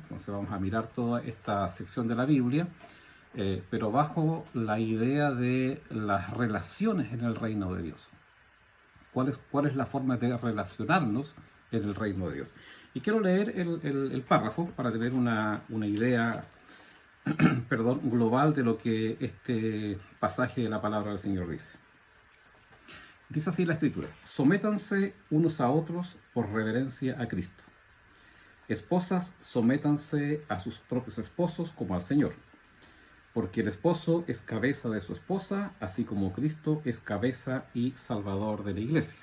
Entonces vamos a mirar toda esta sección de la Biblia, pero bajo la idea de las relaciones en el reino de Dios. ¿Cuál es la forma de relacionarnos en el reino de Dios? Y quiero leer el párrafo para tener una idea global de lo que este pasaje de la palabra del Señor dice. Dice así la Escritura: sométanse unos a otros por reverencia a Cristo. Esposas, sométanse a sus propios esposos como al Señor, porque el esposo es cabeza de su esposa, así como Cristo es cabeza y salvador de la iglesia,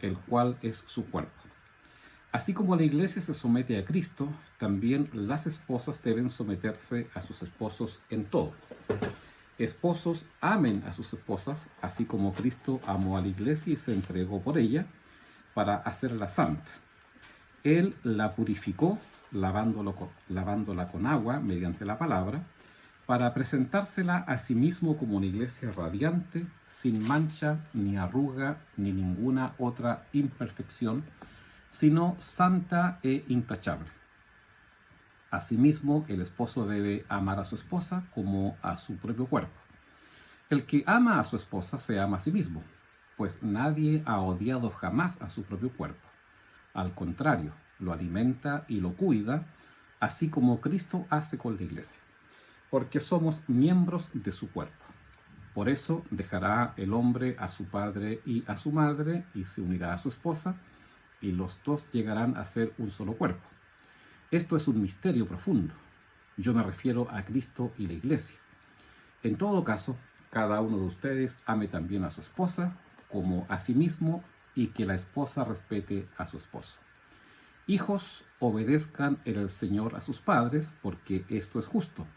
el cual es su cuerpo. Así como la iglesia se somete a Cristo, también las esposas deben someterse a sus esposos en todo. Esposos, amen a sus esposas, así como Cristo amó a la iglesia y se entregó por ella para hacerla santa. Él la purificó, lavándola con agua mediante la palabra, para presentársela a sí mismo como una iglesia radiante, sin mancha, ni arruga, ni ninguna otra imperfección, sino santa e intachable. Asimismo, el esposo debe amar a su esposa como a su propio cuerpo. El que ama a su esposa se ama a sí mismo, pues nadie ha odiado jamás a su propio cuerpo. Al contrario, lo alimenta y lo cuida, así como Cristo hace con la iglesia, porque somos miembros de su cuerpo. Por eso dejará el hombre a su padre y a su madre, y se unirá a su esposa, y los dos llegarán a ser un solo cuerpo. Esto es un misterio profundo. Yo me refiero a Cristo y la iglesia. En todo caso, cada uno de ustedes ame también a su esposa como a sí mismo, y que la esposa respete a su esposo. Hijos, obedezcan en el Señor a sus padres, porque esto es justo.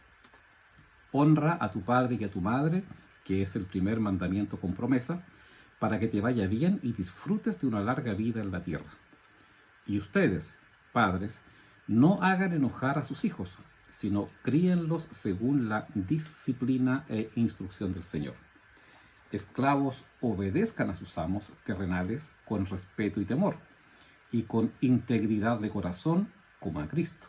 Honra a tu padre y a tu madre, que es el primer mandamiento con promesa, para que te vaya bien y disfrutes de una larga vida en la tierra. Y ustedes, padres, no hagan enojar a sus hijos, sino críenlos según la disciplina e instrucción del Señor. Esclavos, obedezcan a sus amos terrenales con respeto y temor, y con integridad de corazón, como a Cristo.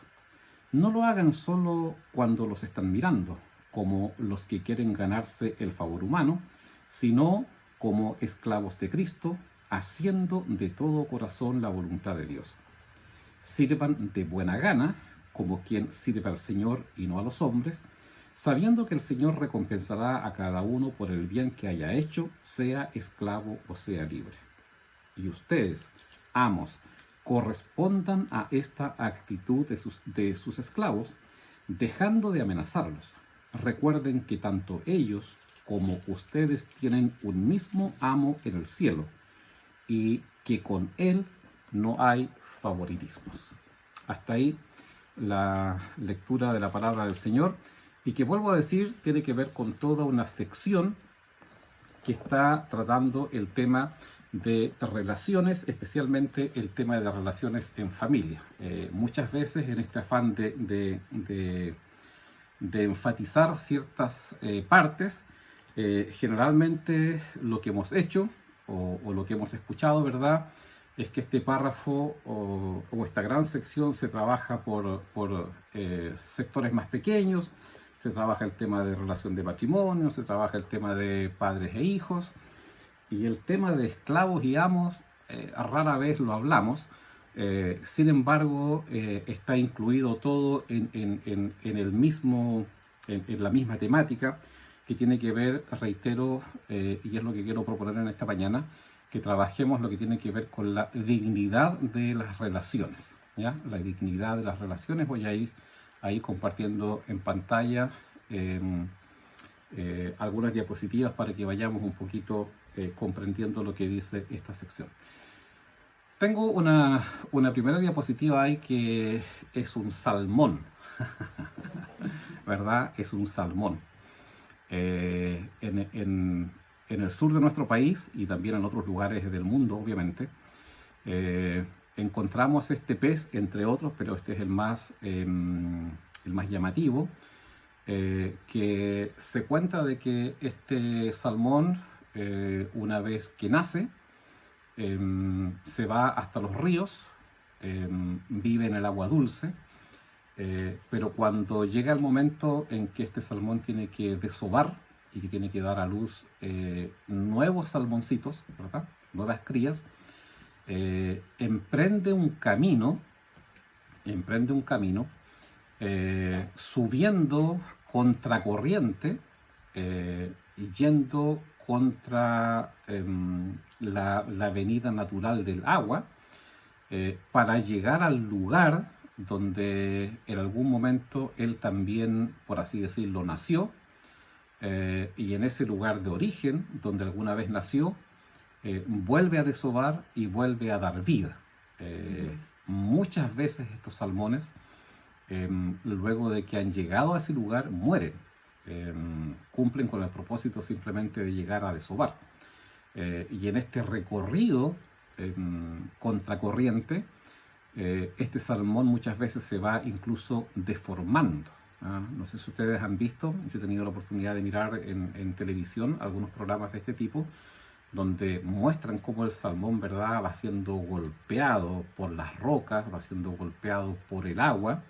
No lo hagan solo cuando los están mirando, como los que quieren ganarse el favor humano, sino como esclavos de Cristo, haciendo de todo corazón la voluntad de Dios. Sirvan de buena gana, como quien sirve al Señor y no a los hombres, sabiendo que el Señor recompensará a cada uno por el bien que haya hecho, sea esclavo o sea libre. Y ustedes, amos, correspondan a esta actitud de sus esclavos, dejando de amenazarlos. Recuerden que tanto ellos como ustedes tienen un mismo amo en el cielo, y que con él no hay favoritismos. Hasta ahí la lectura de la palabra del Señor, y que, vuelvo a decir, tiene que ver con toda una sección que está tratando el tema de relaciones, especialmente el tema de las relaciones en familia. Muchas veces, en este afán de enfatizar ciertas partes, generalmente lo que hemos hecho o lo que hemos escuchado, ¿verdad?, es que este párrafo o esta gran sección se trabaja por sectores más pequeños. Se trabaja el tema de relación de matrimonio, se trabaja el tema de padres e hijos, y el tema de esclavos y amos rara vez lo hablamos. Sin embargo, está incluido todo en la misma temática, que tiene que ver, reitero, y es lo que quiero proponer en esta mañana, que trabajemos lo que tiene que ver con la dignidad de las relaciones, ¿ya? La dignidad de las relaciones. Voy a ir ahí compartiendo en pantalla algunas diapositivas para que vayamos un poquito comprendiendo lo que dice esta sección. Tengo una primera diapositiva ahí que es un salmón, ¿verdad? Es un salmón. En el sur de nuestro país y también en otros lugares del mundo, obviamente, encontramos este pez, entre otros, pero este es el más llamativo, que se cuenta de que este salmón, una vez que nace, se va hasta los ríos, vive en el agua dulce, Pero cuando llega el momento en que este salmón tiene que desovar y que tiene que dar a luz nuevos salmoncitos, ¿verdad? Nuevas crías, emprende un camino, subiendo contracorriente, yendo contra la venida natural del agua, para llegar al lugar donde en algún momento él también, por así decirlo, nació, y en ese lugar de origen, donde alguna vez nació, vuelve a desovar y vuelve a dar vida. Muchas veces estos salmones, luego de que han llegado a ese lugar, mueren. Cumplen con el propósito simplemente de llegar a desovar. Y en este recorrido contracorriente, este salmón muchas veces se va incluso deformando. No sé si ustedes han visto, yo he tenido la oportunidad de mirar en televisión algunos programas de este tipo, donde muestran cómo el salmón, ¿verdad?, va siendo golpeado por las rocas, va siendo golpeado por el agua,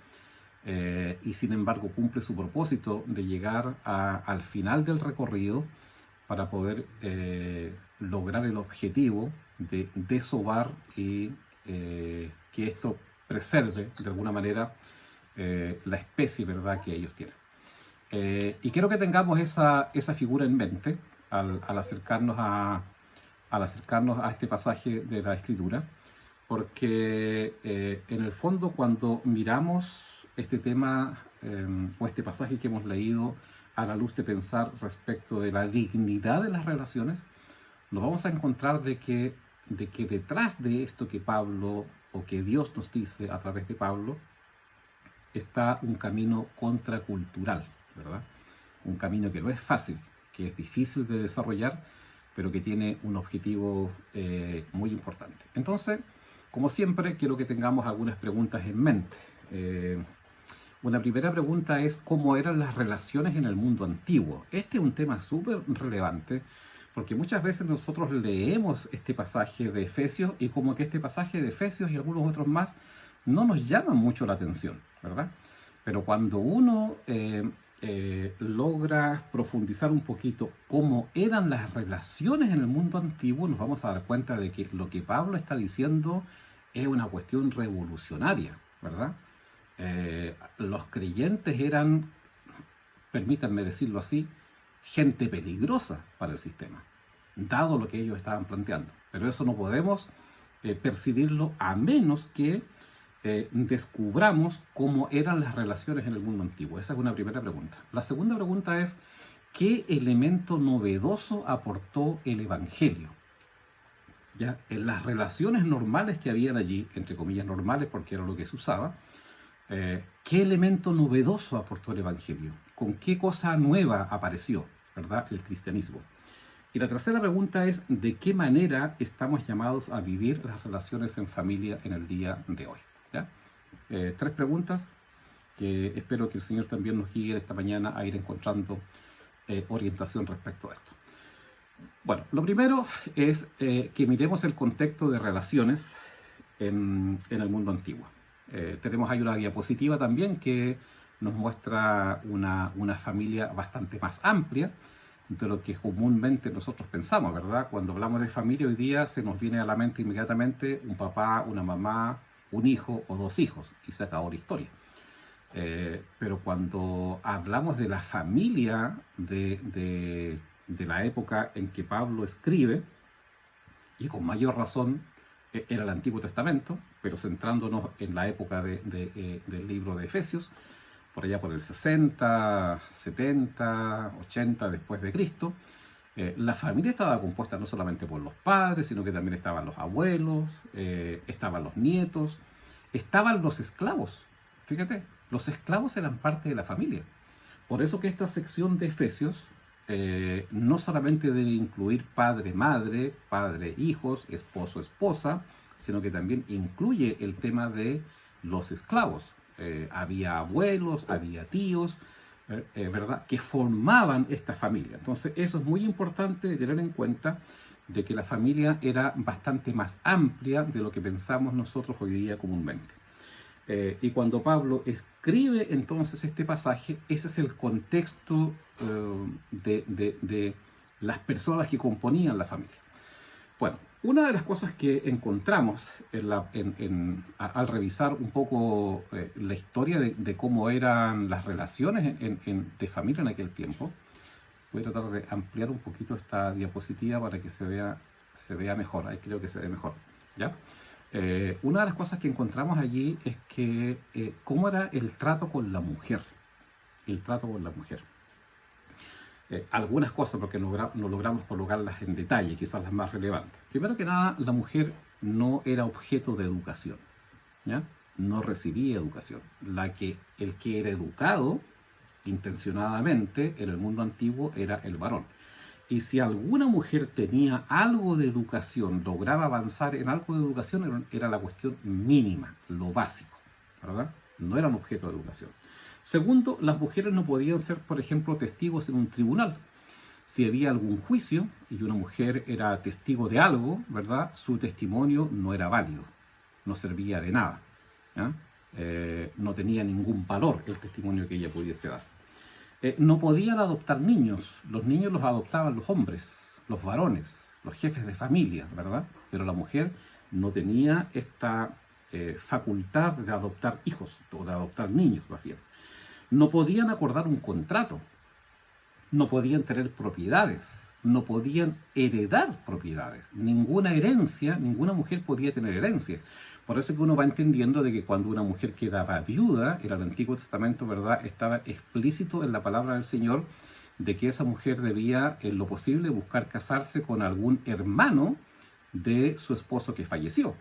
y sin embargo cumple su propósito de llegar al final del recorrido para poder lograr el objetivo de desovar y que esto preserve de alguna manera la especie, ¿verdad?, que ellos tienen. Y quiero que tengamos esa figura en mente al acercarnos a este pasaje de la Escritura, porque en el fondo cuando miramos este tema o este pasaje que hemos leído a la luz de pensar respecto de la dignidad de las relaciones, nos vamos a encontrar de que detrás de esto que Pablo o que Dios nos dice a través de Pablo está un camino contracultural, ¿verdad? Un camino que no es fácil, que es difícil de desarrollar, pero que tiene un objetivo muy importante. Entonces, como siempre, quiero que tengamos algunas preguntas en mente. Una primera pregunta es cómo eran las relaciones en el mundo antiguo. Este es un tema súper relevante porque muchas veces nosotros leemos este pasaje de Efesios y como que este pasaje de Efesios y algunos otros más no nos llaman mucho la atención, ¿verdad? Pero cuando uno logra profundizar un poquito cómo eran las relaciones en el mundo antiguo, nos vamos a dar cuenta de que lo que Pablo está diciendo es una cuestión revolucionaria, ¿verdad? Los creyentes eran, permítanme decirlo así, gente peligrosa para el sistema, dado lo que ellos estaban planteando. Pero eso no podemos percibirlo a menos que descubramos cómo eran las relaciones en el mundo antiguo. Esa es una primera pregunta. La segunda pregunta es, ¿qué elemento novedoso aportó el Evangelio? ¿Ya? En las relaciones normales que habían allí, entre comillas normales porque era lo que se usaba, ¿qué elemento novedoso aportó el Evangelio? ¿Con qué cosa nueva apareció, ¿verdad?, el cristianismo? Y la tercera pregunta es, ¿de qué manera estamos llamados a vivir las relaciones en familia en el día de hoy? ¿Ya? Tres preguntas que espero que el Señor también nos guíe esta mañana a ir encontrando orientación respecto a esto. Bueno, lo primero es que miremos el contexto de relaciones en el mundo antiguo. Tenemos ahí una diapositiva también que nos muestra una familia bastante más amplia de lo que comúnmente nosotros pensamos, ¿verdad? Cuando hablamos de familia hoy día se nos viene a la mente inmediatamente un papá, una mamá, un hijo o dos hijos, y se acabó la historia. Pero cuando hablamos de la familia de la época en que Pablo escribe, y con mayor razón era el Antiguo Testamento, pero centrándonos en la época del libro de Efesios, por allá por el 60, 70, 80 después de Cristo, la familia estaba compuesta no solamente por los padres, sino que también estaban los abuelos, estaban los nietos, estaban los esclavos. Fíjate, los esclavos eran parte de la familia. Por eso que esta sección de Efesios no solamente debe incluir padre, madre, padre, hijos, esposo, esposa, sino que también incluye el tema de los esclavos. Había abuelos, había tíos, ¿verdad?, que formaban esta familia. Entonces eso es muy importante tener en cuenta de que la familia era bastante más amplia de lo que pensamos nosotros hoy día comúnmente. Y cuando Pablo escribe entonces este pasaje, ese es el contexto de las personas que componían la familia. Bueno, una de las cosas que encontramos al revisar un poco la historia de cómo eran las relaciones de familia en aquel tiempo, voy a tratar de ampliar un poquito esta diapositiva para que se vea mejor. Ahí creo que se ve mejor, ¿ya? Una de las cosas que encontramos allí es que cómo era el trato con la mujer. El trato con la mujer. Algunas cosas, porque no logramos colocarlas en detalle, quizás las más relevantes. Primero que nada, la mujer no era objeto de educación, ¿ya? No recibía educación. El que era educado intencionadamente en el mundo antiguo era el varón. Y si alguna mujer tenía algo de educación, lograba avanzar en algo de educación, era la cuestión mínima, lo básico, ¿verdad? No eran objeto de educación. Segundo, las mujeres no podían ser, por ejemplo, testigos en un tribunal. Si había algún juicio y una mujer era testigo de algo, ¿verdad? Su testimonio no era válido, no servía de nada, ¿ya? No tenía ningún valor el testimonio que ella pudiese dar. No podían adoptar niños. Los niños los adoptaban los hombres, los varones, los jefes de familia, ¿verdad? Pero la mujer no tenía esta facultad de adoptar hijos o de adoptar niños, más bien. No podían acordar un contrato, no podían tener propiedades, no podían heredar propiedades. Ninguna herencia, ninguna mujer podía tener herencia. Por eso que uno va entendiendo de que cuando una mujer quedaba viuda, en el Antiguo Testamento, ¿verdad?, estaba explícito en la palabra del Señor de que esa mujer debía, en lo posible, buscar casarse con algún hermano de su esposo que falleció.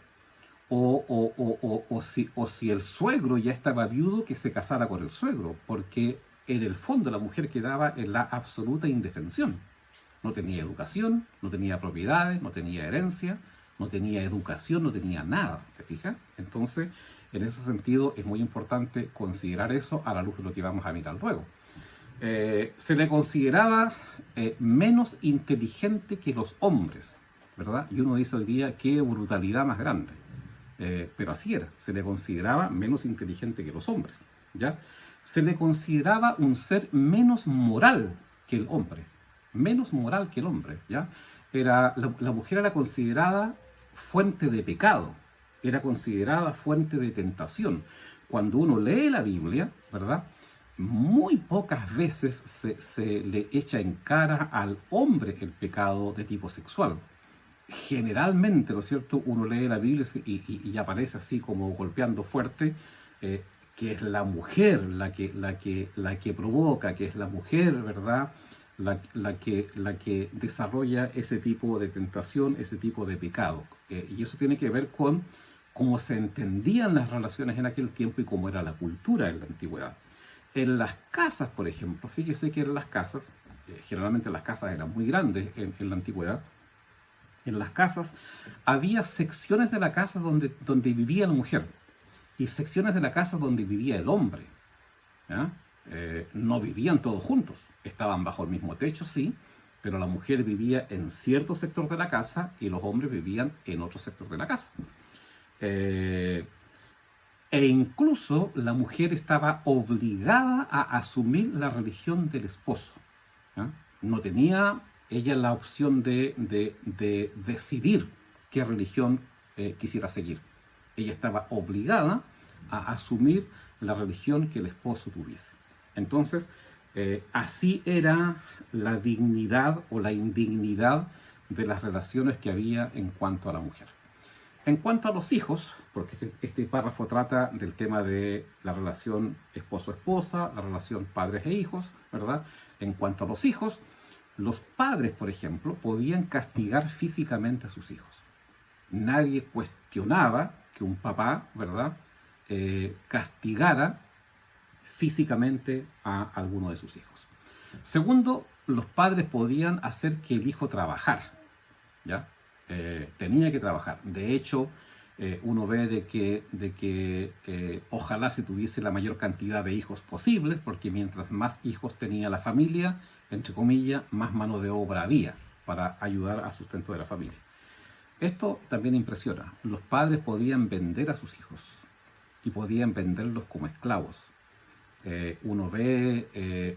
O si el suegro ya estaba viudo, que se casara con el suegro, porque en el fondo la mujer quedaba en la absoluta indefensión. No tenía educación, no tenía propiedades, no tenía herencia, no tenía educación, no tenía nada, ¿te fijas? Entonces, en ese sentido, es muy importante considerar eso a la luz de lo que vamos a mirar luego. Se le consideraba menos inteligente que los hombres, ¿verdad? Y uno dice hoy día, qué brutalidad más grande. Pero así era, se le consideraba menos inteligente que los hombres, ¿ya? Se le consideraba un ser menos moral que el hombre, menos moral que el hombre, ¿ya? La mujer era considerada fuente de pecado, era considerada fuente de tentación. Cuando uno lee la Biblia, ¿verdad?, muy pocas veces se le echa en cara al hombre el pecado de tipo sexual. Generalmente, ¿no es cierto?, uno lee la Biblia y aparece así como golpeando fuerte, que es la mujer la que provoca, que es la mujer, ¿verdad?, la que desarrolla ese tipo de tentación, ese tipo de pecado. Y eso tiene que ver con cómo se entendían las relaciones en aquel tiempo y cómo era la cultura en la antigüedad. En las casas, por ejemplo, fíjese que en las casas, generalmente las casas eran muy grandes en la antigüedad, en las casas había secciones de la casa donde vivía la mujer y secciones de la casa donde vivía el hombre, ¿ya? No vivían todos juntos, estaban bajo el mismo techo, sí, pero la mujer vivía en cierto sector de la casa y los hombres vivían en otro sector de la casa. E incluso la mujer estaba obligada a asumir la religión del esposo, ¿ya? No tenía ella la opción de decidir qué religión quisiera seguir. Ella estaba obligada a asumir la religión que el esposo tuviese. Entonces, así era la dignidad o la indignidad de las relaciones que había en cuanto a la mujer. En cuanto a los hijos, porque este párrafo trata del tema de la relación esposo-esposa, la relación padres e hijos, ¿verdad? En cuanto a los hijos, los padres, por ejemplo, podían castigar físicamente a sus hijos. Nadie cuestionaba que un papá, ¿verdad?, castigara físicamente a alguno de sus hijos. Segundo, los padres podían hacer que el hijo trabajara, ¿ya? Tenía que trabajar. De hecho, uno ve de que ojalá se tuviese la mayor cantidad de hijos posibles, porque mientras más hijos tenía la familia, entre comillas, más mano de obra había para ayudar al sustento de la familia. Esto también impresiona. Los padres podían vender a sus hijos. y podían venderlos como esclavos. Uno ve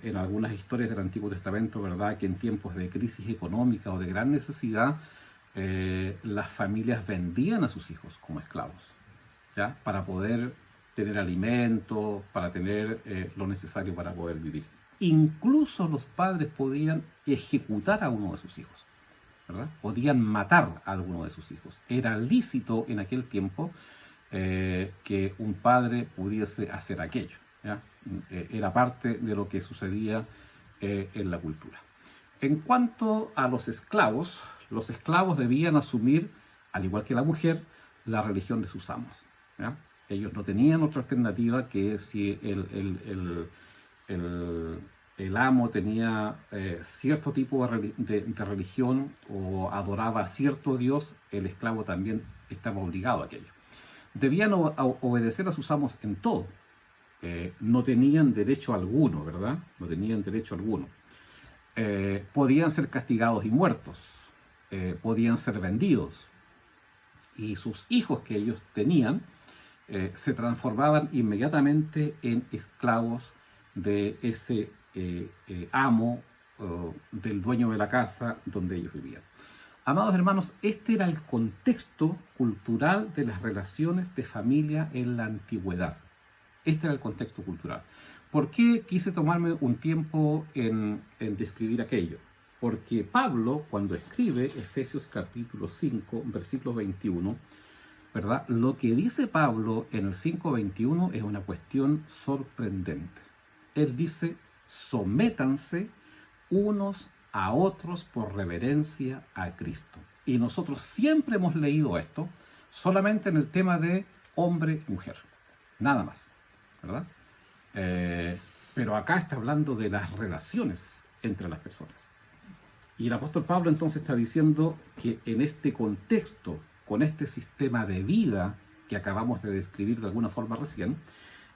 en algunas historias del Antiguo Testamento, ¿verdad?, que en tiempos de crisis económica o de gran necesidad, las familias vendían a sus hijos como esclavos, ¿ya?, para poder tener alimento, para tener lo necesario para poder vivir. Incluso los padres podían ejecutar a uno de sus hijos, ¿verdad? Podían matar a alguno de sus hijos. Era lícito en aquel tiempo que un padre pudiese hacer aquello, ¿ya? Era parte de lo que sucedía en la cultura. En cuanto a los esclavos debían asumir, al igual que la mujer, la religión de sus amos, ¿ya? Ellos no tenían otra alternativa que si el amo tenía cierto tipo de religión o adoraba a cierto Dios, el esclavo también estaba obligado a aquello. Debían obedecer a sus amos en todo. No tenían derecho alguno, ¿verdad? No tenían derecho alguno. Podían ser castigados y muertos. Podían ser vendidos. Y sus hijos que ellos tenían se transformaban inmediatamente en esclavos de ese amo, del dueño de la casa donde ellos vivían. Amados hermanos, este era el contexto cultural de las relaciones de familia en la antigüedad. Este era el contexto cultural. ¿Por qué quise tomarme un tiempo en describir aquello? Porque Pablo, cuando escribe Efesios capítulo 5, versículo 21, ¿verdad?, lo que dice Pablo en el 5:21 es una cuestión sorprendente. Él dice: sométanse unos a otros por reverencia a Cristo. Y nosotros siempre hemos leído esto solamente en el tema de hombre y mujer, nada más, ¿verdad? Pero acá está hablando de las relaciones entre las personas. Y el apóstol Pablo entonces está diciendo que en este contexto, con este sistema de vida que acabamos de describir de alguna forma recién,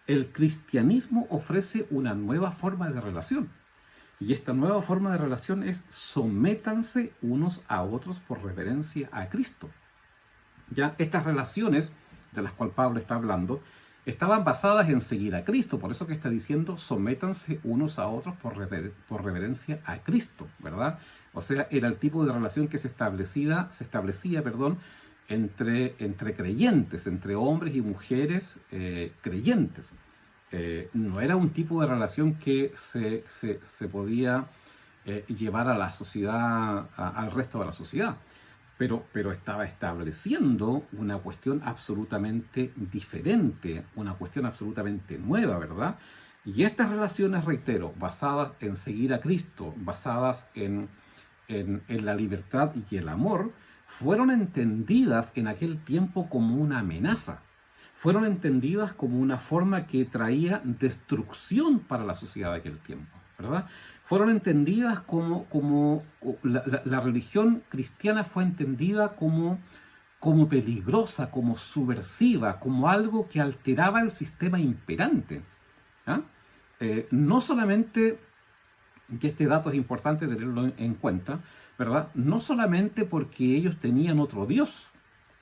el cristianismo ofrece una nueva forma de relación. Y esta nueva forma de relación es: sométanse unos a otros por reverencia a Cristo. Ya estas relaciones de las cuales Pablo está hablando estaban basadas en seguir a Cristo. Por eso que está diciendo: sométanse unos a otros por reverencia a Cristo, ¿verdad? O sea, era el tipo de relación que se establecía, entre creyentes, entre hombres y mujeres creyentes. No era un tipo de relación que se podía llevar a la sociedad, al resto de la sociedad, pero estaba estableciendo una cuestión absolutamente diferente, una cuestión absolutamente nueva, ¿verdad? Y estas relaciones, reitero, basadas en seguir a Cristo, basadas en la libertad y el amor, fueron entendidas en aquel tiempo como una amenaza. Fueron entendidas como una forma que traía destrucción para la sociedad de aquel tiempo, ¿verdad? Fueron entendidas como la religión cristiana fue entendida como peligrosa, como subversiva, como algo que alteraba el sistema imperante, ¿ah? No solamente, que este dato es importante tenerlo en cuenta, ¿verdad? No solamente porque ellos tenían otro Dios,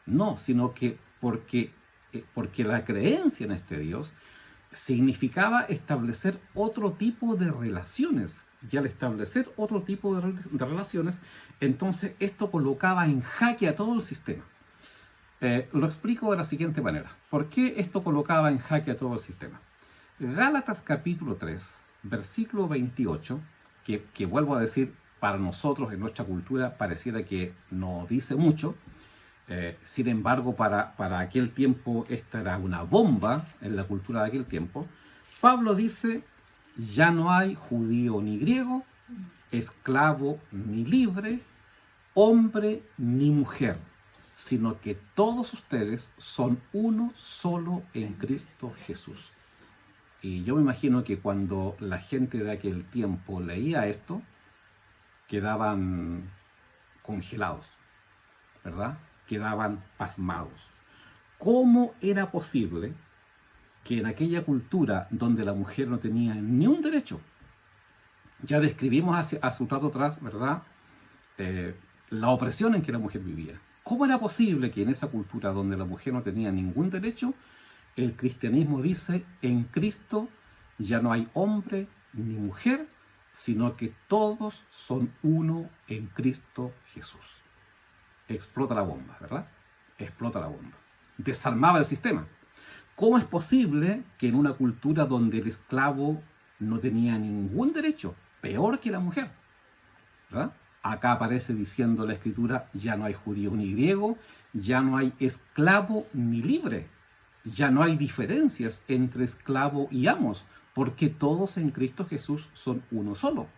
no, sino que porque la creencia en este Dios significaba establecer otro tipo de relaciones. Y al establecer otro tipo de relaciones, entonces esto colocaba en jaque a todo el sistema. Lo explico de la siguiente manera. ¿Por qué esto colocaba en jaque a todo el sistema? Gálatas capítulo 3, versículo 28, que vuelvo a decir, para nosotros en nuestra cultura pareciera que no dice mucho. Sin embargo, para aquel tiempo esta era una bomba en la cultura de aquel tiempo. Pablo dice: ya no hay judío ni griego, esclavo ni libre, hombre ni mujer, sino que todos ustedes son uno solo en Cristo Jesús. Y yo me imagino que cuando la gente de aquel tiempo leía esto, quedaban congelados, ¿verdad? Quedaban pasmados. ¿Cómo era posible que en aquella cultura donde la mujer no tenía ni un derecho? Ya describimos hace un rato atrás, ¿verdad?, la opresión en que la mujer vivía. ¿Cómo era posible que en esa cultura donde la mujer no tenía ningún derecho, El cristianismo dice, en Cristo ya no hay hombre ni mujer, sino que todos son uno en Cristo Jesús. Explota la bomba, ¿verdad? Explota la bomba. Desarmaba el sistema. ¿Cómo es posible que en una cultura donde el esclavo no tenía ningún derecho, peor que la mujer, ¿verdad? Acá aparece diciendo la Escritura, ya no hay judío ni griego, ya no hay esclavo ni libre, ya no hay diferencias entre esclavo y amos, porque todos en Cristo Jesús son uno solo.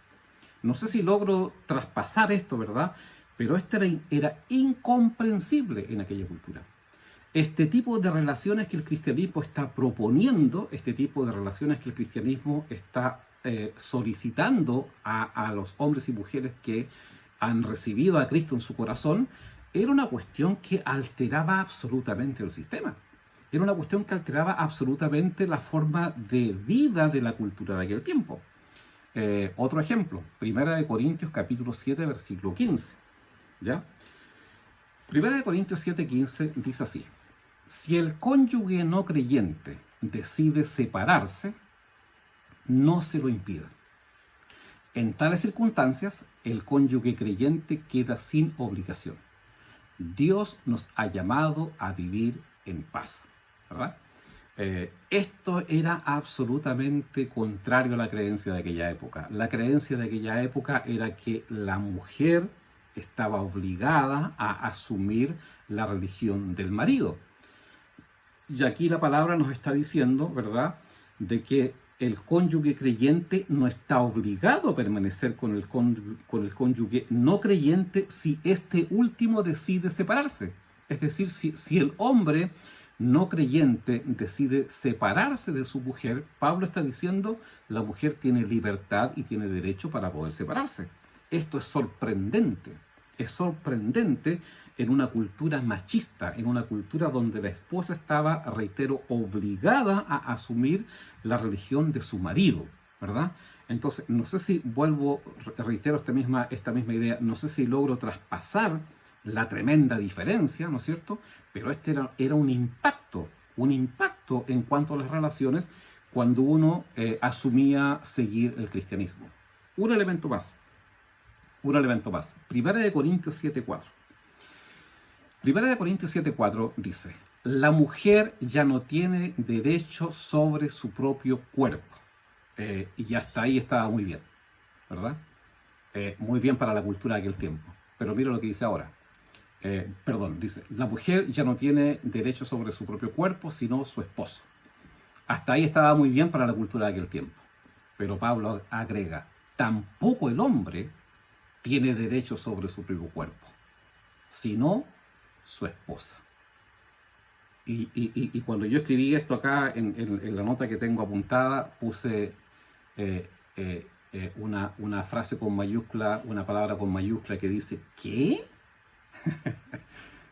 No sé si logro traspasar esto, ¿verdad? Pero esto era incomprensible en aquella cultura. Este tipo de relaciones que el cristianismo está proponiendo, este tipo de relaciones que el cristianismo está solicitando a los hombres y mujeres que han recibido a Cristo en su corazón, era una cuestión que alteraba absolutamente el sistema. Era una cuestión que alteraba absolutamente la forma de vida de la cultura de aquel tiempo. Otro ejemplo, 1 Corintios capítulo 7, versículo 15. ¿Ya? 1 Corintios 7, 15 dice así: si el cónyuge no creyente decide separarse, no se lo impida. En tales circunstancias, el cónyuge creyente queda sin obligación. Dios nos ha llamado a vivir en paz, ¿verdad? Esto era absolutamente contrario a la creencia de aquella época. La creencia de aquella época era que la mujer estaba obligada a asumir la religión del marido. Y aquí la palabra nos está diciendo, ¿verdad?, de que el cónyuge creyente no está obligado a permanecer con el cónyuge no creyente si este último decide separarse. Es decir, si el hombre no creyente decide separarse de su mujer, Pablo está diciendo, la mujer tiene libertad y tiene derecho para poder separarse. Esto es sorprendente. Es sorprendente en una cultura machista, en una cultura donde la esposa estaba, reitero, obligada a asumir la religión de su marido, ¿verdad? Entonces, no sé si reitero esta misma idea, no sé si logro traspasar la tremenda diferencia, ¿no es cierto? Pero este era un impacto en cuanto a las relaciones cuando uno asumía seguir el cristianismo. Un elemento más. Primera de Corintios 7.4. Primera de Corintios 7.4 dice: la mujer ya no tiene derecho sobre su propio cuerpo. Y hasta ahí estaba muy bien, ¿verdad? Muy bien para la cultura de aquel tiempo. Pero mira lo que dice ahora. Dice: la mujer ya no tiene derecho sobre su propio cuerpo, sino su esposo. Hasta ahí estaba muy bien para la cultura de aquel tiempo. Pero Pablo agrega: tampoco el hombre tiene derecho sobre su propio cuerpo, sino su esposa. Y cuando yo escribí esto acá en la nota que tengo apuntada, puse una frase con mayúscula, una palabra con mayúscula que dice ¿qué?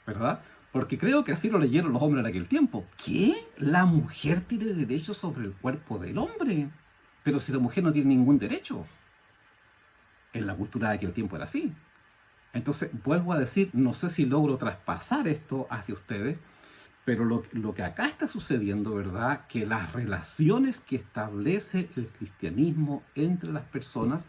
¿Verdad? Porque creo que así lo leyeron los hombres en aquel tiempo. ¿Qué? La mujer tiene derecho sobre el cuerpo del hombre. Pero si la mujer no tiene ningún derecho. En la cultura de aquel tiempo era así. Entonces, vuelvo a decir, no sé si logro traspasar esto hacia ustedes, pero lo que acá está sucediendo, ¿verdad?, que las relaciones que establece el cristianismo entre las personas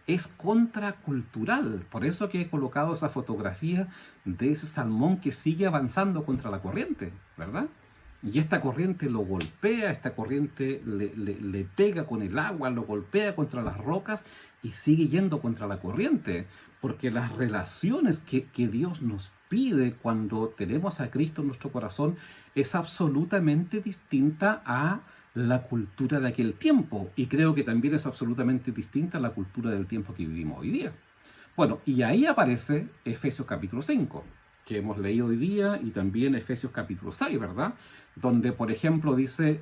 es contracultural. Por eso que he colocado esa fotografía de ese salmón que sigue avanzando contra la corriente, ¿verdad? Y esta corriente lo golpea, esta corriente le pega con el agua, lo golpea contra las rocas y sigue yendo contra la corriente. Porque las relaciones que Dios nos pide cuando tenemos a Cristo en nuestro corazón es absolutamente distinta a la cultura de aquel tiempo. Y creo que también es absolutamente distinta a la cultura del tiempo que vivimos hoy día. Bueno, y ahí aparece Efesios capítulo 5, que hemos leído hoy día, y también Efesios capítulo 6, ¿verdad? Donde, por ejemplo, dice,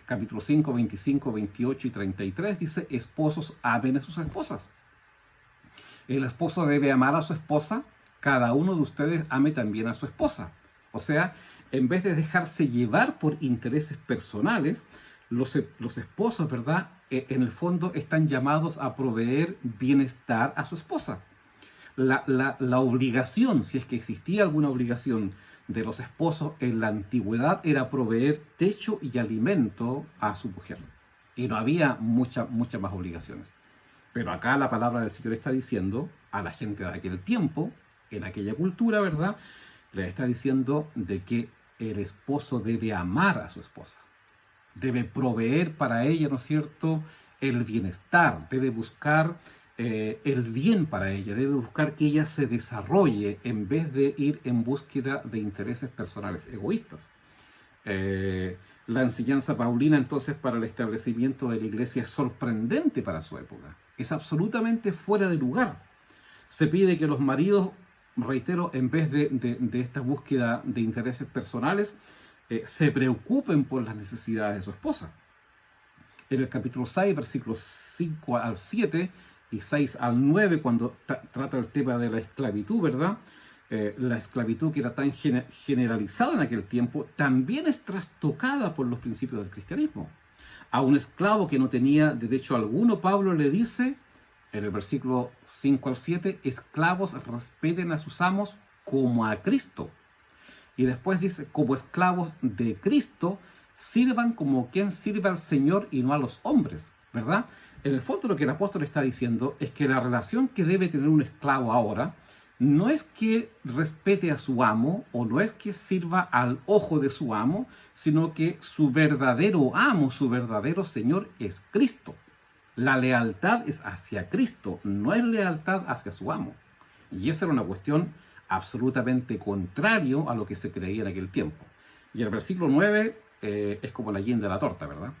capítulo 5, 25, 28 y 33, dice: esposos, amen a sus esposas. El esposo debe amar a su esposa, cada uno de ustedes ame también a su esposa. O sea, en vez de dejarse llevar por intereses personales, los esposos, ¿verdad?, en el fondo están llamados a proveer bienestar a su esposa. La obligación, si es que existía alguna obligación de los esposos en la antigüedad era proveer techo y alimento a su mujer. Y no había muchas más obligaciones. Pero acá la palabra del Señor está diciendo a la gente de aquel tiempo, en aquella cultura, ¿verdad? Le está diciendo de que el esposo debe amar a su esposa. Debe proveer para ella, ¿no es cierto?, el bienestar. Debe buscar el bien para ella. Debe buscar que ella se desarrolle en vez de ir en búsqueda de intereses personales egoístas. La enseñanza paulina entonces para el establecimiento de la iglesia es sorprendente para su época. Es absolutamente fuera de lugar. Se pide que los maridos, reitero, en vez de esta búsqueda de intereses personales, se preocupen por las necesidades de su esposa. En el capítulo 6, versículos 5 al 7 y 6 al 9, cuando trata el tema de la esclavitud, ¿verdad? La esclavitud que era tan generalizada en aquel tiempo, también es trastocada por los principios del cristianismo. A un esclavo que no tenía derecho alguno, Pablo le dice, en el versículo 5 al 7, esclavos respeten a sus amos como a Cristo. Y después dice, como esclavos de Cristo, sirvan como quien sirve al Señor y no a los hombres, ¿verdad? En el fondo lo que el apóstol está diciendo es que la relación que debe tener un esclavo ahora no es que respete a su amo o no es que sirva al ojo de su amo, sino que su verdadero amo, su verdadero Señor es Cristo. La lealtad es hacia Cristo, no es lealtad hacia su amo. Y esa era una cuestión absolutamente contrario a lo que se creía en aquel tiempo. Y el versículo 9 es como la guinda de la torta, ¿verdad?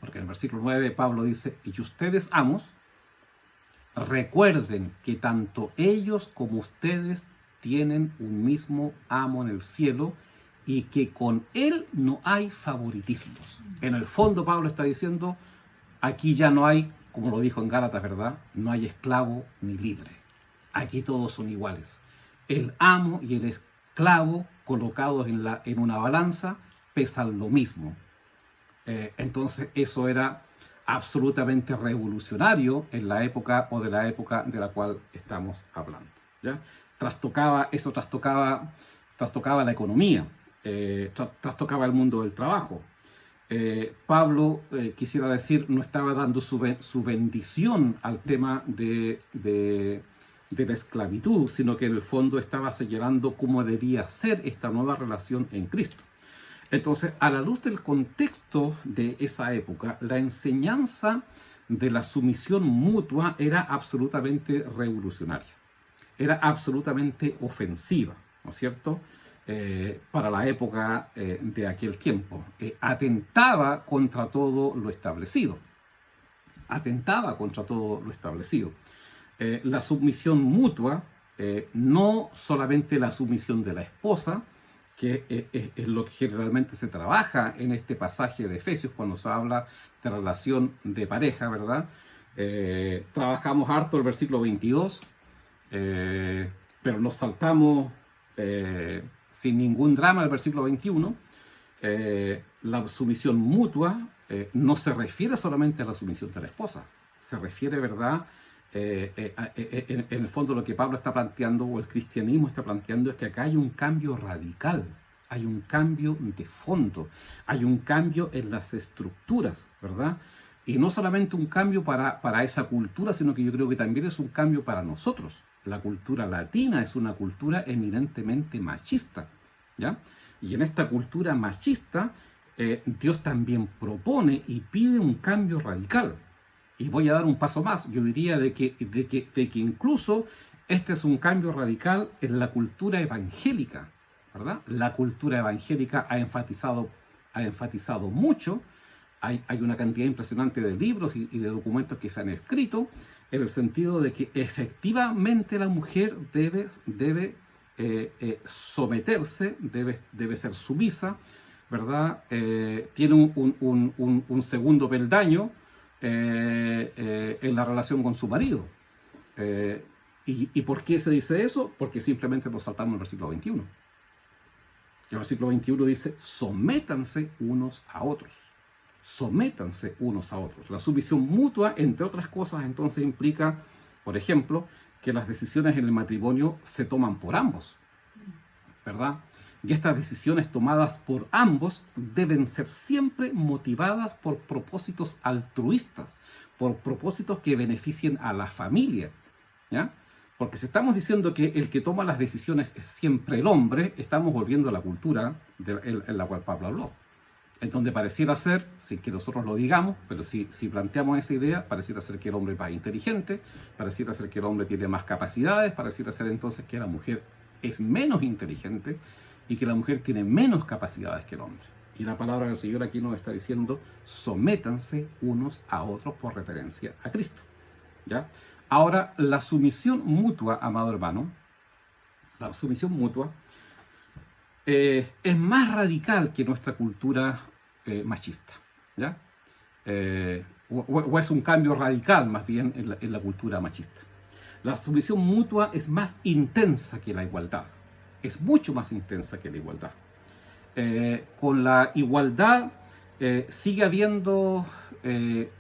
Porque en el versículo 9 Pablo dice, y ustedes, amos, recuerden que tanto ellos como ustedes tienen un mismo amo en el cielo y que con él no hay favoritismos. En el fondo Pablo está diciendo, aquí ya no hay, como lo dijo en Gálatas, ¿verdad? No hay esclavo ni libre. Aquí todos son iguales. El amo y el esclavo colocados en una balanza pesan lo mismo. Entonces eso era absolutamente revolucionario en la época o de la época de la cual estamos hablando, ¿ya? Trastocaba la economía, trastocaba el mundo del trabajo. Pablo, quisiera decir, no estaba dando su bendición al tema de la esclavitud, sino que en el fondo estaba señalando cómo debía ser esta nueva relación en Cristo. Entonces, a la luz del contexto de esa época, la enseñanza de la sumisión mutua era absolutamente revolucionaria, era absolutamente ofensiva, ¿no es cierto?, para la época de aquel tiempo. Atentaba contra todo lo establecido. La sumisión mutua, no solamente la sumisión de la esposa, que es lo que generalmente se trabaja en este pasaje de Efesios cuando se habla de relación de pareja, ¿verdad? Trabajamos harto el versículo 22, pero nos saltamos sin ningún drama el versículo 21. La sumisión mutua no se refiere solamente a la sumisión de la esposa, se refiere, ¿verdad? En el fondo lo que Pablo está planteando o el cristianismo está planteando es que acá hay un cambio radical, hay un cambio de fondo, hay un cambio en las estructuras, ¿verdad? Y no solamente un cambio para esa cultura, sino que yo creo que también es un cambio para nosotros. La cultura latina es una cultura eminentemente machista, ¿ya? Y en esta cultura machista Dios también propone y pide un cambio radical. Y voy a dar un paso más, yo diría de que incluso este es un cambio radical en la cultura evangélica, ¿verdad? La cultura evangélica ha enfatizado mucho, hay una cantidad impresionante de libros y de documentos que se han escrito, en el sentido de que efectivamente la mujer debe someterse, debe ser sumisa, ¿verdad? Tiene un segundo peldaño, en la relación con su marido. ¿Y por qué se dice eso? Porque simplemente nos saltamos el versículo 21. El versículo 21 dice, sométanse unos a otros. Sométanse unos a otros. La sumisión mutua, entre otras cosas, entonces implica, por ejemplo, que las decisiones en el matrimonio se toman por ambos, ¿verdad? Y estas decisiones tomadas por ambos deben ser siempre motivadas por propósitos altruistas, por propósitos que beneficien a la familia, ¿ya? Porque si estamos diciendo que el que toma las decisiones es siempre el hombre, estamos volviendo a la cultura en la cual Pablo habló. En donde pareciera ser, sin que nosotros lo digamos, pero si planteamos esa idea, pareciera ser que el hombre es más inteligente, pareciera ser que el hombre tiene más capacidades, pareciera ser entonces que la mujer es menos inteligente y que la mujer tiene menos capacidades que el hombre. Y la palabra del Señor aquí nos está diciendo, sométanse unos a otros por referencia a Cristo, ¿ya? Ahora, la sumisión mutua, amado hermano, la sumisión mutua es más radical que nuestra cultura machista, ¿ya? O es un cambio radical más bien en la cultura machista. La sumisión mutua es más intensa que la igualdad, es mucho más intensa que la igualdad. Con la igualdad sigue habiendo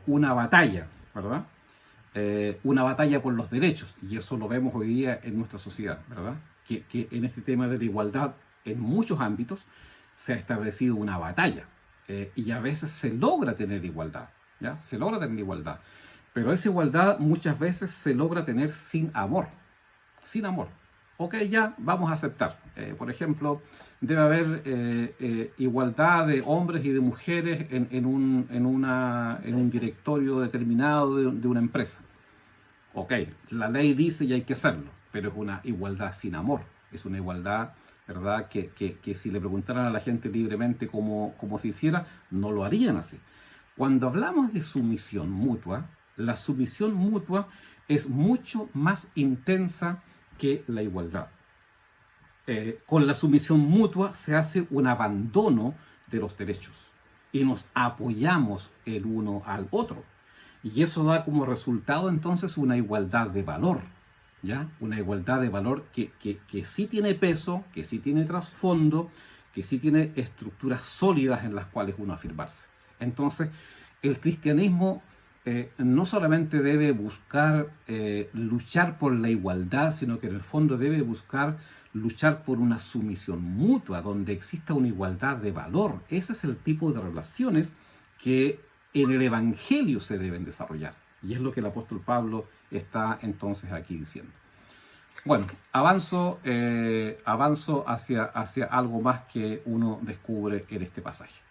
una batalla, ¿verdad? Una batalla por los derechos, y eso lo vemos hoy día en nuestra sociedad, ¿verdad? Que en este tema de la igualdad, en muchos ámbitos, se ha establecido una batalla, y a veces se logra tener igualdad, ¿ya? Se logra tener igualdad, pero esa igualdad muchas veces se logra tener sin amor, sin amor. Ok, ya, vamos a aceptar. Por ejemplo, debe haber igualdad de hombres y de mujeres en un directorio determinado de una empresa. Ok, la ley dice y hay que hacerlo, pero es una igualdad sin amor. Es una igualdad, ¿verdad?, que si le preguntaran a la gente libremente cómo se hiciera, no lo harían así. Cuando hablamos de sumisión mutua, la sumisión mutua es mucho más intensa que la igualdad. Con la sumisión mutua se hace un abandono de los derechos y nos apoyamos el uno al otro. Y eso da como resultado entonces una igualdad de valor, ¿ya? Una igualdad de valor que sí tiene peso, que sí tiene trasfondo, que sí tiene estructuras sólidas en las cuales uno afirmarse. Entonces, el cristianismo no solamente debe buscar luchar por la igualdad, sino que en el fondo debe buscar luchar por una sumisión mutua, donde exista una igualdad de valor. Ese es el tipo de relaciones que en el Evangelio se deben desarrollar. Y es lo que el apóstol Pablo está entonces aquí diciendo. Bueno, avanzo hacia algo más que uno descubre en este pasaje.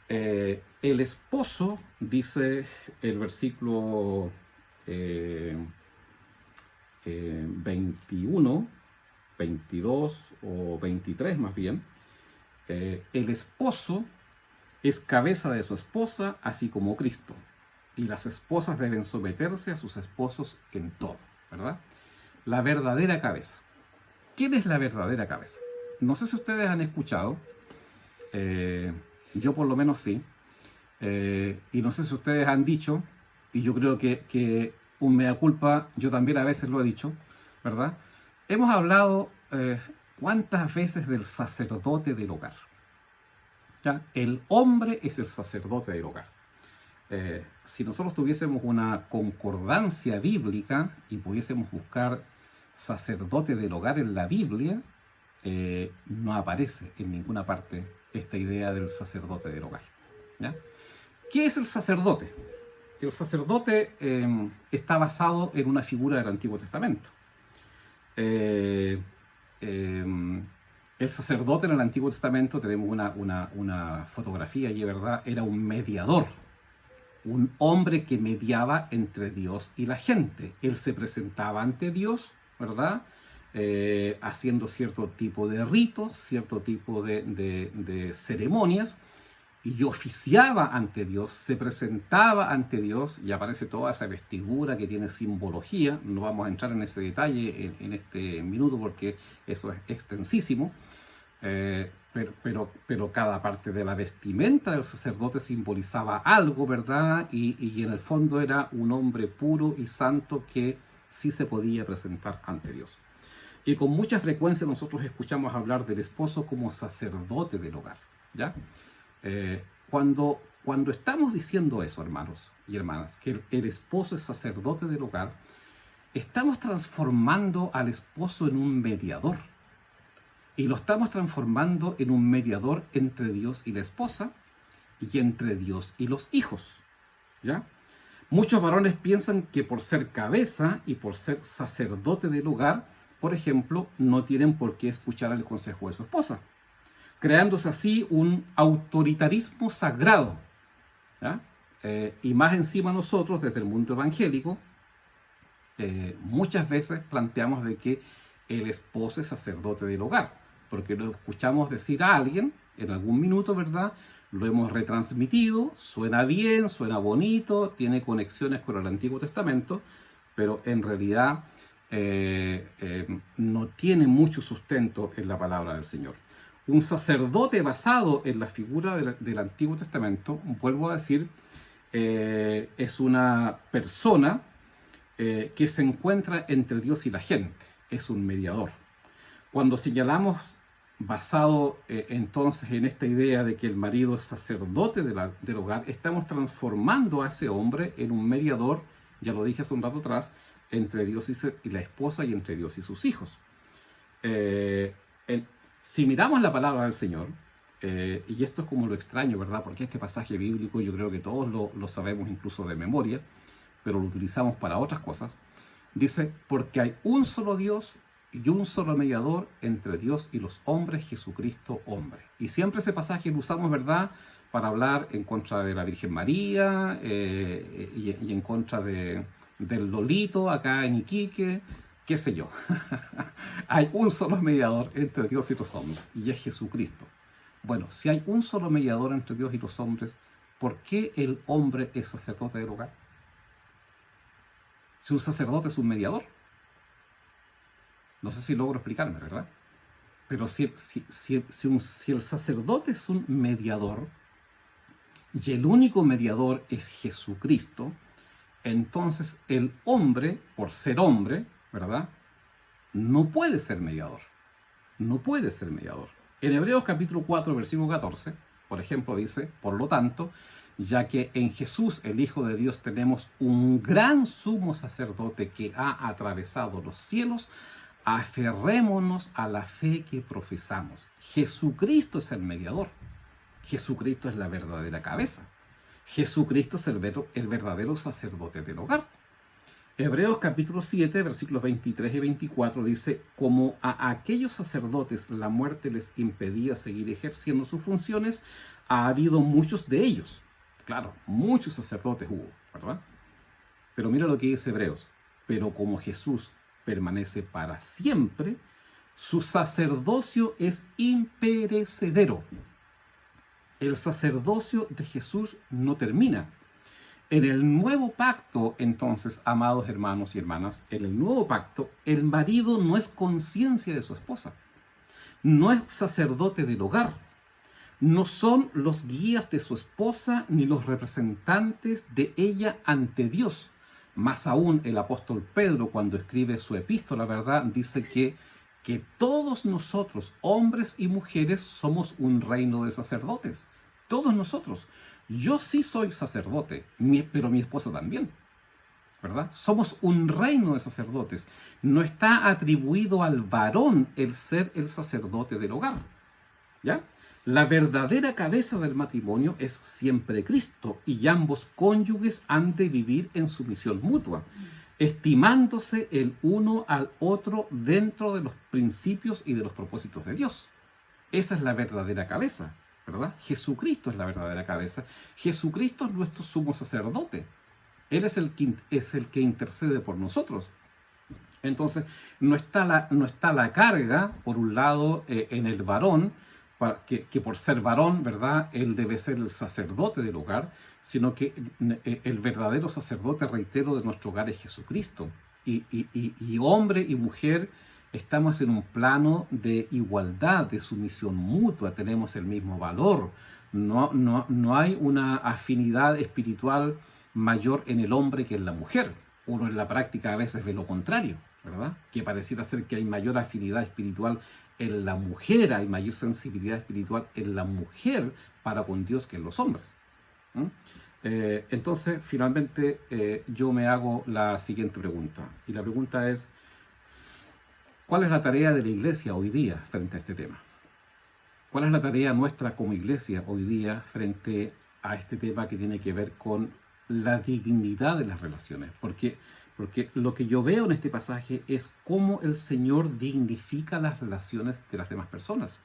El esposo, dice el versículo 21, 22 o 23 más bien, el esposo es cabeza de su esposa, así como Cristo. Y las esposas deben someterse a sus esposos en todo, ¿verdad? La verdadera cabeza. ¿Quién es la verdadera cabeza? No sé si ustedes han escuchado, yo por lo menos sí, y no sé si ustedes han dicho, y yo creo que un mea culpa, yo también a veces lo he dicho, ¿verdad? Hemos hablado cuántas veces del sacerdote del hogar. ¿Ya? El hombre es el sacerdote del hogar. Si nosotros tuviésemos una concordancia bíblica y pudiésemos buscar sacerdote del hogar en la Biblia, no aparece en ninguna parte esta idea del sacerdote del hogar, ¿ya? ¿Qué es el sacerdote? El sacerdote está basado en una figura del Antiguo Testamento. El sacerdote en el Antiguo Testamento, tenemos una fotografía allí, ¿verdad? Era un mediador, un hombre que mediaba entre Dios y la gente. Él se presentaba ante Dios, ¿verdad? Haciendo cierto tipo de ritos, cierto tipo de ceremonias, y oficiaba ante Dios, se presentaba ante Dios, y aparece toda esa vestidura que tiene simbología. No vamos a entrar en ese detalle en este minuto porque eso es extensísimo, pero cada parte de la vestimenta del sacerdote simbolizaba algo, ¿verdad? Y en el fondo era un hombre puro y santo que sí se podía presentar ante Dios. Y con mucha frecuencia nosotros escuchamos hablar del esposo como sacerdote del hogar, ¿ya? Cuando estamos diciendo eso, hermanos y hermanas, que el esposo es sacerdote del hogar, estamos transformando al esposo en un mediador. y lo estamos transformando en un mediador entre Dios y la esposa y entre Dios y los hijos, ¿ya? Muchos varones piensan que por ser cabeza y por ser sacerdote del hogar, por ejemplo, no tienen por qué escuchar el consejo de su esposa, creándose así un autoritarismo sagrado, ¿ya? Y más encima nosotros, desde el mundo evangélico, muchas veces planteamos de que el esposo es sacerdote del hogar, porque lo escuchamos decir a alguien en algún minuto, ¿verdad? Lo hemos retransmitido, suena bien, suena bonito, tiene conexiones con el Antiguo Testamento, pero en realidad no tiene mucho sustento en la palabra del Señor. Un sacerdote basado en la figura del Antiguo Testamento, vuelvo a decir, es una persona que se encuentra entre Dios y la gente, es un mediador. Cuando señalamos, basado entonces en esta idea de que el marido es sacerdote del hogar, estamos transformando a ese hombre en un mediador, ya lo dije hace un rato atrás, entre Dios y la esposa y entre Dios y sus hijos. Si miramos la palabra del Señor, y esto es como lo extraño, ¿verdad? Porque este pasaje bíblico yo creo que todos lo sabemos incluso de memoria, pero lo utilizamos para otras cosas. Dice, porque hay un solo Dios y un solo mediador entre Dios y los hombres, Jesucristo hombre. Y siempre ese pasaje lo usamos, ¿verdad?, para hablar en contra de la Virgen María y en contra del Lolito acá en Iquique, qué sé yo. Hay un solo mediador entre Dios y los hombres, y es Jesucristo. Bueno, si hay un solo mediador entre Dios y los hombres, ¿por qué el hombre es sacerdote del hogar? Si un sacerdote es un mediador. No sé si logro explicarme, ¿verdad? Pero si el sacerdote es un mediador, y el único mediador es Jesucristo, entonces el hombre, por ser hombre, ¿verdad?, no puede ser mediador. No puede ser mediador. En Hebreos capítulo 4, versículo 14, por ejemplo, dice, por lo tanto, ya que en Jesús, el Hijo de Dios, tenemos un gran sumo sacerdote que ha atravesado los cielos, aferrémonos a la fe que profesamos. Jesucristo es el mediador. Jesucristo es la verdadera cabeza. Jesucristo es el verdadero sacerdote del hogar. Hebreos capítulo 7, versículos 23 y 24 dice, como a aquellos sacerdotes la muerte les impedía seguir ejerciendo sus funciones, ha habido muchos de ellos. Claro, muchos sacerdotes hubo, ¿verdad? Pero mira lo que dice Hebreos. Pero como Jesús permanece para siempre, su sacerdocio es imperecedero. El sacerdocio de Jesús no termina. En el nuevo pacto, entonces, amados hermanos y hermanas, en el nuevo pacto, el marido no es conciencia de su esposa, no es sacerdote del hogar, no son los guías de su esposa ni los representantes de ella ante Dios. Más aún, el apóstol Pedro, cuando escribe su epístola, ¿verdad?, dice que todos nosotros, hombres y mujeres, somos un reino de sacerdotes. Todos nosotros. Yo sí soy sacerdote, pero mi esposa también, ¿verdad? Somos un reino de sacerdotes. No está atribuido al varón el ser el sacerdote del hogar, ¿ya? La verdadera cabeza del matrimonio es siempre Cristo, y ambos cónyuges han de vivir en sumisión mutua, estimándose el uno al otro dentro de los principios y de los propósitos de Dios. Esa es la verdadera cabeza, ¿verdad? Jesucristo es la verdadera cabeza. Jesucristo es nuestro sumo sacerdote. Él es el que intercede por nosotros. Entonces, no está la carga, por un lado, en el varón, que por ser varón, ¿verdad?, él debe ser el sacerdote del hogar, sino que el verdadero sacerdote, reitero, de nuestro hogar es Jesucristo. Y hombre y mujer estamos en un plano de igualdad, de sumisión mutua, tenemos el mismo valor. No hay una afinidad espiritual mayor en el hombre que en la mujer. Uno en la práctica a veces ve lo contrario, ¿verdad? Que pareciera ser que hay mayor afinidad espiritual en la mujer, hay mayor sensibilidad espiritual en la mujer para con Dios que en los hombres. Entonces, finalmente, yo me hago la siguiente pregunta. Y la pregunta es, ¿Cuál es la tarea de la iglesia hoy día frente a este tema? ¿Cuál es la tarea nuestra como iglesia hoy día frente a este tema que tiene que ver con la dignidad de las relaciones? Porque lo que yo veo en este pasaje es cómo el Señor dignifica las relaciones de las demás personas.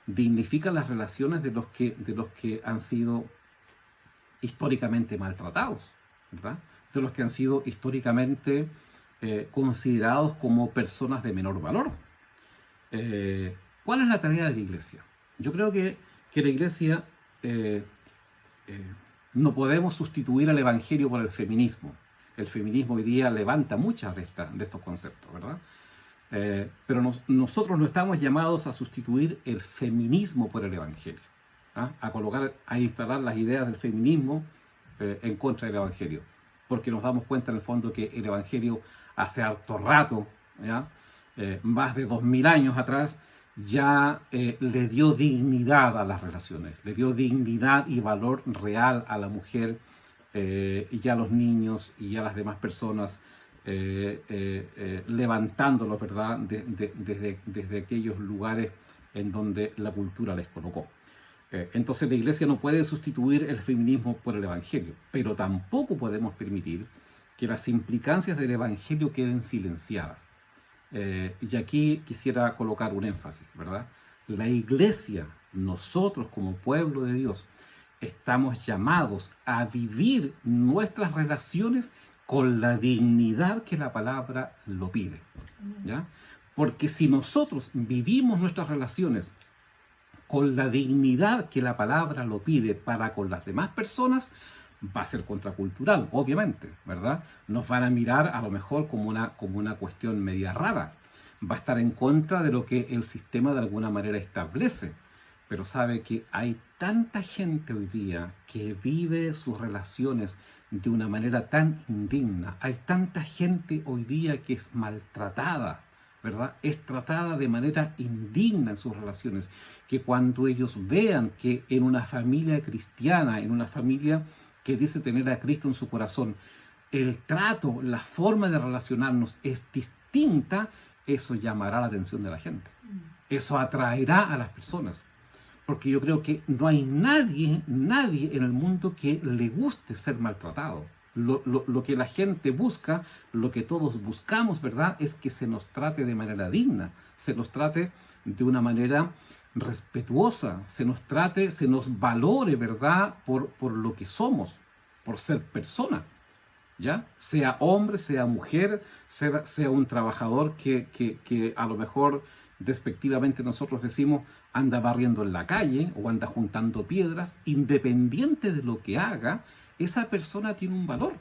Dignifica las relaciones de los que han sido históricamente maltratados, ¿verdad? De los que han sido históricamente considerados como personas de menor valor. ¿Cuál es la tarea de la iglesia? Yo creo que la iglesia no podemos sustituir al evangelio por el feminismo. El feminismo hoy día levanta muchas de estos conceptos, ¿verdad? Pero nosotros no estamos llamados a sustituir el feminismo por el evangelio, ¿ah? A instalar las ideas del feminismo en contra del evangelio, porque nos damos cuenta en el fondo que el evangelio hace harto rato, ¿ya? Más de 2000 años atrás, ya le dio dignidad a las relaciones, le dio dignidad y valor real a la mujer y a los niños y a las demás personas, levantándolos, ¿verdad?, desde aquellos lugares en donde la cultura les colocó. Entonces la iglesia no puede sustituir el feminismo por el evangelio, pero tampoco podemos permitir que las implicancias del evangelio queden silenciadas. Y aquí quisiera colocar un énfasis, ¿verdad? La iglesia, nosotros como pueblo de Dios, estamos llamados a vivir nuestras relaciones con la dignidad que la palabra lo pide, ¿ya? Porque si nosotros vivimos nuestras relaciones con la dignidad que la palabra lo pide para con las demás personas, va a ser contracultural, obviamente, ¿verdad? Nos van a mirar a lo mejor como una cuestión media rara. Va a estar en contra de lo que el sistema de alguna manera establece. Pero sabe que hay tanta gente hoy día que vive sus relaciones de una manera tan indigna. Hay tanta gente hoy día que es maltratada, ¿verdad? Es tratada de manera indigna en sus relaciones. Que cuando ellos vean que en una familia cristiana, en una familia que dice tener a Cristo en su corazón, el trato, la forma de relacionarnos es distinta, eso llamará la atención de la gente. Eso atraerá a las personas. Porque yo creo que no hay nadie en el mundo que le guste ser maltratado. Lo que la gente busca, lo que todos buscamos, ¿verdad?, es que se nos trate de manera digna, se nos trate de una manera respetuosa, se nos trate, se nos valore, ¿verdad?, por lo que somos, por ser persona, ¿ya? Sea hombre, sea mujer, sea un trabajador que a lo mejor despectivamente nosotros decimos anda barriendo en la calle o anda juntando piedras, independiente de lo que haga, esa persona tiene un valor.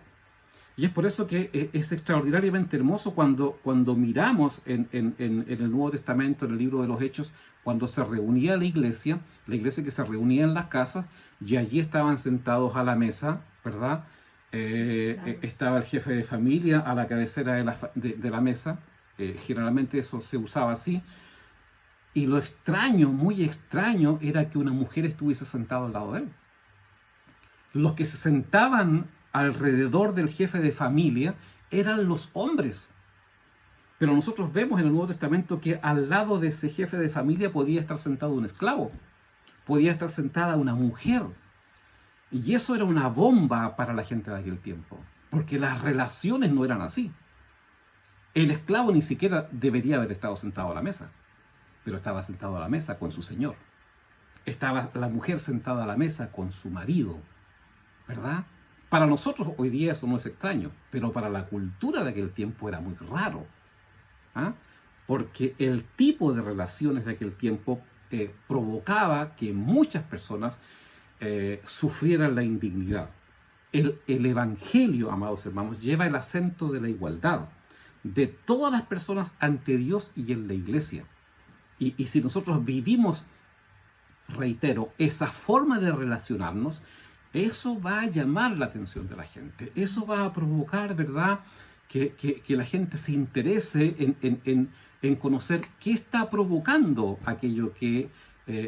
Y es por eso que es extraordinariamente hermoso cuando miramos en el Nuevo Testamento, en el libro de los Hechos, cuando se reunía la iglesia que se reunía en las casas, y allí estaban sentados a la mesa, ¿verdad? Estaba el jefe de familia a la cabecera de la mesa. Generalmente eso se usaba así. Y lo extraño, muy extraño, era que una mujer estuviese sentada al lado de él. Los que se sentaban alrededor del jefe de familia eran los hombres. Pero nosotros vemos en el Nuevo Testamento que al lado de ese jefe de familia podía estar sentado un esclavo, podía estar sentada una mujer. Y eso era una bomba para la gente de aquel tiempo, porque las relaciones no eran así. El esclavo ni siquiera debería haber estado sentado a la mesa, pero estaba sentado a la mesa con su señor. Estaba la mujer sentada a la mesa con su marido, ¿verdad? Para nosotros hoy día eso no es extraño, pero para la cultura de aquel tiempo era muy raro, ¿ah? Porque el tipo de relaciones de aquel tiempo provocaba que muchas personas sufrieran la indignidad. El Evangelio, amados hermanos, lleva el acento de la igualdad de todas las personas ante Dios y en la iglesia. Y si nosotros vivimos, reitero, esa forma de relacionarnos, eso va a llamar la atención de la gente. Eso va a provocar, ¿verdad?, que la gente se interese en conocer qué está provocando aquello que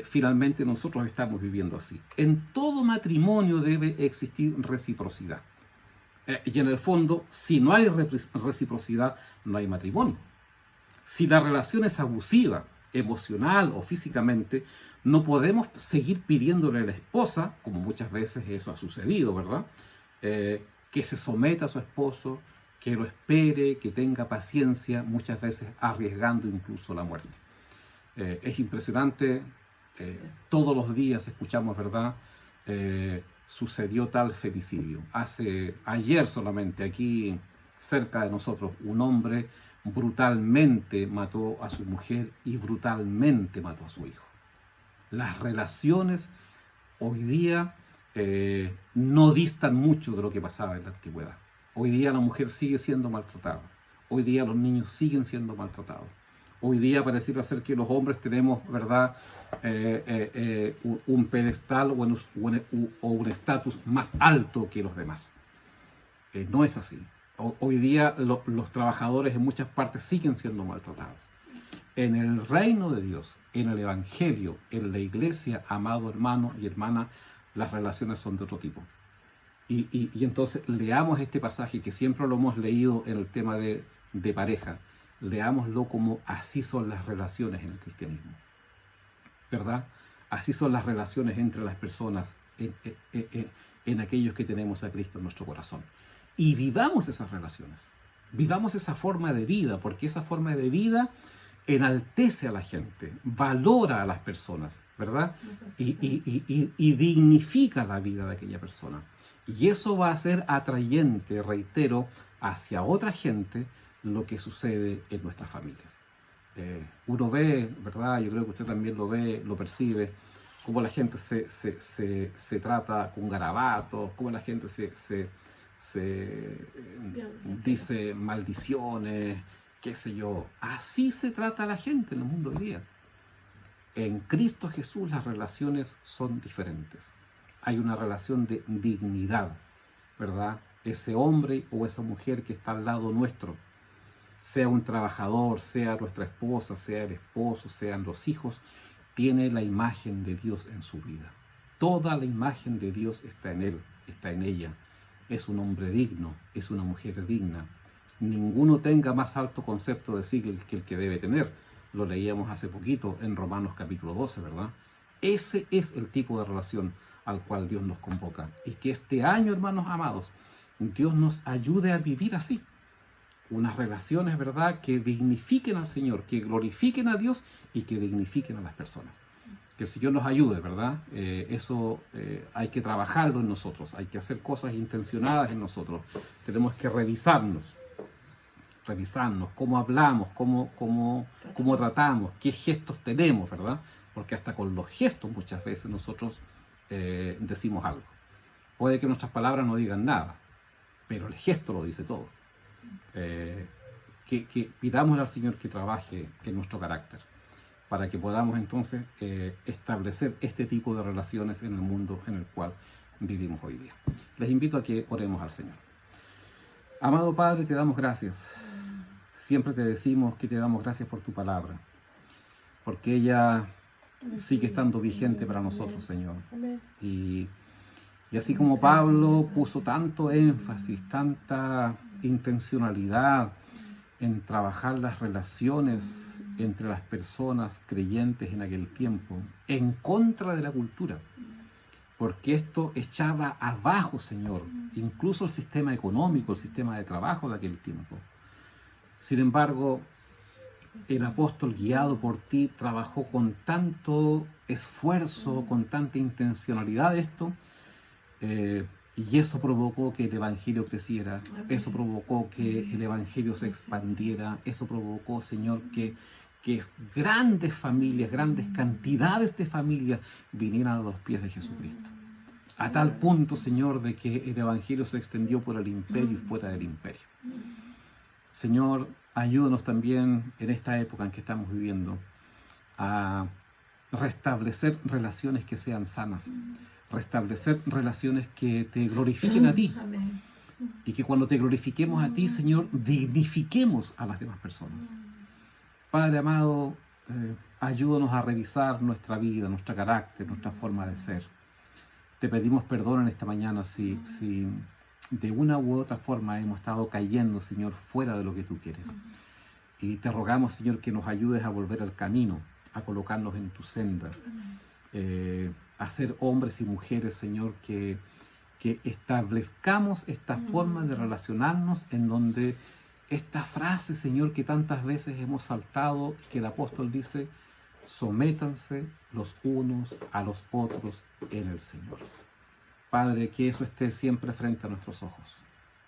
finalmente nosotros estamos viviendo así. En todo matrimonio debe existir reciprocidad. Y en el fondo, si no hay reciprocidad, no hay matrimonio. Si la relación es abusiva, emocional o físicamente, no podemos seguir pidiéndole a la esposa, como muchas veces eso ha sucedido, ¿verdad? Que se someta a su esposo, que lo espere, que tenga paciencia, muchas veces arriesgando incluso la muerte. Es impresionante, todos los días escuchamos, ¿verdad? Sucedió tal femicidio. Ayer solamente aquí cerca de nosotros, un hombre brutalmente mató a su mujer y brutalmente mató a su hijo. Las relaciones hoy día no distan mucho de lo que pasaba en la antigüedad. Hoy día la mujer sigue siendo maltratada. Hoy día los niños siguen siendo maltratados. Hoy día pareciera ser que los hombres tenemos, ¿verdad?, un pedestal o un estatus más alto que los demás. No es así. Hoy día los trabajadores en muchas partes siguen siendo maltratados. En el reino de Dios, en el Evangelio, en la iglesia, amado hermano y hermana, las relaciones son de otro tipo. Y entonces leamos este pasaje que siempre lo hemos leído en el tema de pareja. Leámoslo como así son las relaciones en el cristianismo, ¿verdad? Así son las relaciones entre las personas en aquellos que tenemos a Cristo en nuestro corazón. Y vivamos esas relaciones, vivamos esa forma de vida, porque esa forma de vida enaltece a la gente, valora a las personas, ¿verdad? Y dignifica la vida de aquella persona. Y eso va a ser atrayente, reitero, hacia otra gente lo que sucede en nuestras familias. Uno ve, ¿verdad? Yo creo que usted también lo ve, lo percibe, cómo la gente se trata con garabatos, cómo la gente se dice maldiciones, qué sé yo. Así se trata a la gente en el mundo hoy día. En Cristo Jesús las relaciones son diferentes. Hay una relación de dignidad, ¿verdad? Ese hombre o esa mujer que está al lado nuestro, sea un trabajador, sea nuestra esposa, sea el esposo, sean los hijos, tiene la imagen de Dios en su vida. Toda la imagen de Dios está en él, está en ella. Es un hombre digno, es una mujer digna. Ninguno tenga más alto concepto de sí que el que debe tener. Lo leíamos hace poquito en Romanos capítulo 12, ¿verdad? Ese es el tipo de relación al cual Dios nos convoca. Y que este año, hermanos amados, Dios nos ayude a vivir así. Unas relaciones, ¿verdad?, que dignifiquen al Señor, que glorifiquen a Dios y que dignifiquen a las personas. Que el Señor nos ayude, ¿verdad? Eso hay que trabajarlo en nosotros, hay que hacer cosas intencionadas en nosotros. Tenemos que revisarnos, cómo hablamos, cómo tratamos, qué gestos tenemos, ¿verdad? Porque hasta con los gestos muchas veces nosotros decimos algo. Puede que nuestras palabras no digan nada, pero el gesto lo dice todo. Que pidamos al Señor que trabaje en nuestro carácter, para que podamos entonces establecer este tipo de relaciones en el mundo en el cual vivimos hoy día. Les invito a que oremos al Señor. Amado Padre, te damos gracias. Siempre te decimos que te damos gracias por tu palabra, porque ella sigue estando vigente para nosotros, Señor. Y así como Pablo puso tanto énfasis, tanta intencionalidad en trabajar las relaciones entre las personas creyentes en aquel tiempo, en contra de la cultura, porque esto echaba abajo, Señor, incluso el sistema económico, el sistema de trabajo de aquel tiempo. Sin embargo, el apóstol, guiado por ti, trabajó con tanto esfuerzo, con tanta intencionalidad esto, y eso provocó que el Evangelio creciera, eso provocó que el Evangelio se expandiera, eso provocó, Señor, que grandes familias, grandes cantidades de familias vinieran a los pies de Jesucristo. A tal punto, Señor, de que el Evangelio se extendió por el imperio y fuera del imperio. Señor, ayúdanos también en esta época en que estamos viviendo a restablecer relaciones que sean sanas, restablecer relaciones que te glorifiquen a ti. Amén. Y que cuando te glorifiquemos a ti, Señor, dignifiquemos a las demás personas. Padre amado, ayúdanos a revisar nuestra vida, nuestro carácter, nuestra forma de ser. Te pedimos perdón en esta mañana si de una u otra forma hemos estado cayendo, Señor, fuera de lo que tú quieres. Y te rogamos, Señor, que nos ayudes a volver al camino, a colocarnos en tu senda, a ser hombres y mujeres, Señor, que establezcamos esta forma de relacionarnos en donde esta frase, Señor, que tantas veces hemos saltado, que el apóstol dice, sométanse los unos a los otros en el Señor. Padre, que eso esté siempre frente a nuestros ojos,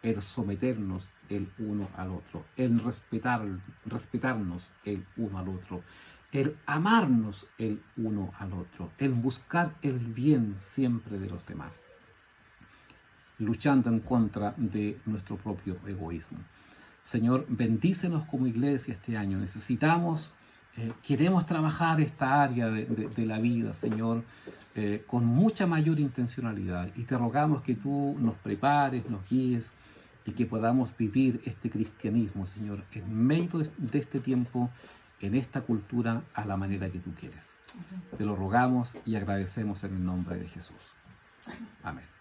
el someternos el uno al otro, el respetarnos el uno al otro, el amarnos el uno al otro, el buscar el bien siempre de los demás, luchando en contra de nuestro propio egoísmo. Señor, bendícenos como iglesia este año. Necesitamos, queremos trabajar esta área de la vida, Señor, con mucha mayor intencionalidad. Y te rogamos que tú nos prepares, nos guíes y que podamos vivir este cristianismo, Señor, en medio de este tiempo, en esta cultura, a la manera que tú quieres. Te lo rogamos y agradecemos en el nombre de Jesús. Amén.